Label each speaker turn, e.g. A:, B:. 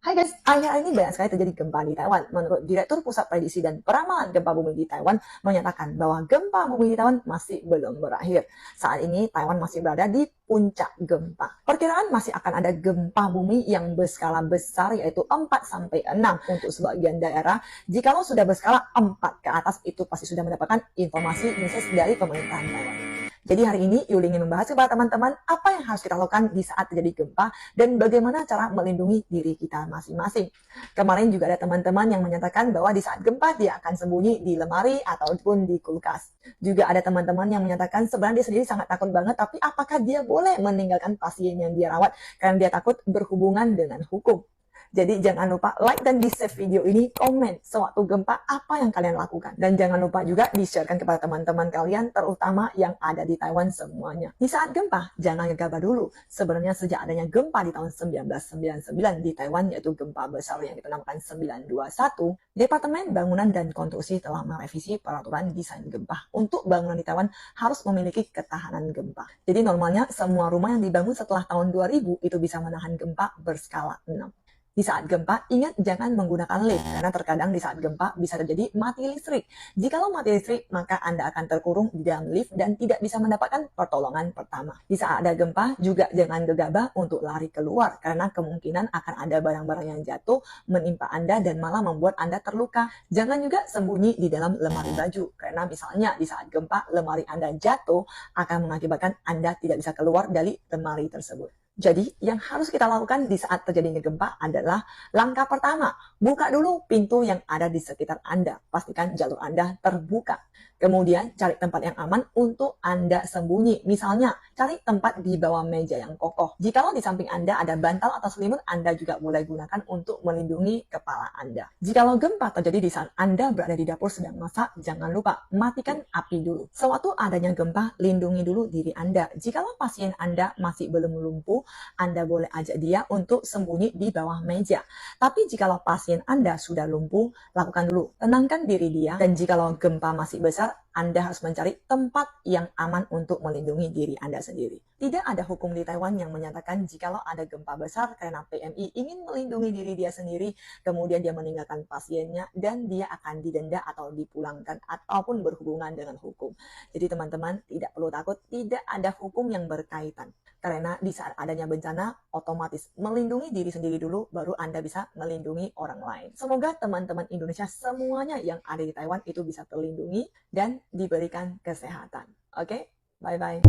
A: Hai guys, akhir-akhir ini banyak sekali terjadi gempa di Taiwan. Menurut Direktur Pusat Prediksi dan Peramalan Gempa Bumi di Taiwan menyatakan bahwa gempa bumi di Taiwan masih belum berakhir. Saat ini Taiwan masih berada di puncak gempa. Perkiraan masih akan ada gempa bumi yang berskala besar yaitu 4-6 untuk sebagian daerah. Jikalau sudah berskala 4 ke atas itu pasti sudah mendapatkan informasi dari pemerintahan Taiwan. Jadi hari ini Yuli ingin membahas kepada teman-teman apa yang harus kita lakukan di saat terjadi gempa dan bagaimana cara melindungi diri kita masing-masing. Kemarin juga ada teman-teman yang menyatakan bahwa di saat gempa dia akan sembunyi di lemari ataupun di kulkas. Juga ada teman-teman yang menyatakan sebenarnya dia sendiri sangat takut banget, tapi apakah dia boleh meninggalkan pasien yang dia rawat karena dia takut berhubungan dengan hukum. Jadi jangan lupa like dan di-save video ini, komen sewaktu gempa apa yang kalian lakukan. Dan jangan lupa juga di-sharekan kepada teman-teman kalian, terutama yang ada di Taiwan semuanya. Di saat gempa, jangan gegabah dulu. Sebenarnya sejak adanya gempa di tahun 1999 di Taiwan, yaitu gempa besar yang kita namakan 921, Departemen Bangunan dan Konstruksi telah merevisi peraturan desain gempa. Untuk bangunan di Taiwan harus memiliki ketahanan gempa. Jadi normalnya semua rumah yang dibangun setelah tahun 2000 itu bisa menahan gempa berskala 6. Di saat gempa, ingat jangan menggunakan lift, karena terkadang di saat gempa bisa terjadi mati listrik. Jikalau mati listrik, maka Anda akan terkurung di dalam lift dan tidak bisa mendapatkan pertolongan pertama. Di saat ada gempa, juga jangan gegabah untuk lari keluar, karena kemungkinan akan ada barang-barang yang jatuh, menimpa Anda dan malah membuat Anda terluka. Jangan juga sembunyi di dalam lemari baju, karena misalnya di saat gempa, lemari Anda jatuh, akan mengakibatkan Anda tidak bisa keluar dari lemari tersebut. Jadi, yang harus kita lakukan di saat terjadinya gempa adalah langkah pertama, buka dulu pintu yang ada di sekitar Anda. Pastikan jalur Anda terbuka. Kemudian, cari tempat yang aman untuk Anda sembunyi. Misalnya, cari tempat di bawah meja yang kokoh. Jikalau di samping Anda ada bantal atau selimut, Anda juga boleh gunakan untuk melindungi kepala Anda. Jikalau gempa terjadi di saat Anda berada di dapur sedang masak, jangan lupa matikan api dulu. Sewaktu adanya gempa, lindungi dulu diri Anda. Jikalau pasien Anda masih belum lumpuh, Anda boleh ajak dia untuk sembunyi di bawah meja. Tapi jikalau pasien Anda sudah lumpuh, lakukan dulu. Tenangkan diri dia, dan jikalau gempa masih besar, Anda harus mencari tempat yang aman untuk melindungi diri Anda sendiri. Tidak ada hukum di Taiwan yang menyatakan jikalau ada gempa besar karena PMI ingin melindungi diri dia sendiri, kemudian dia meninggalkan pasiennya dan dia akan didenda atau dipulangkan ataupun berhubungan dengan hukum. Jadi teman-teman tidak perlu takut, tidak ada hukum yang berkaitan. Karena di saat adanya bencana, otomatis melindungi diri sendiri dulu, baru Anda bisa melindungi orang lain. Semoga teman-teman Indonesia semuanya yang ada di Taiwan itu bisa terlindungi dan diberikan kesehatan. Oke? Bye-bye.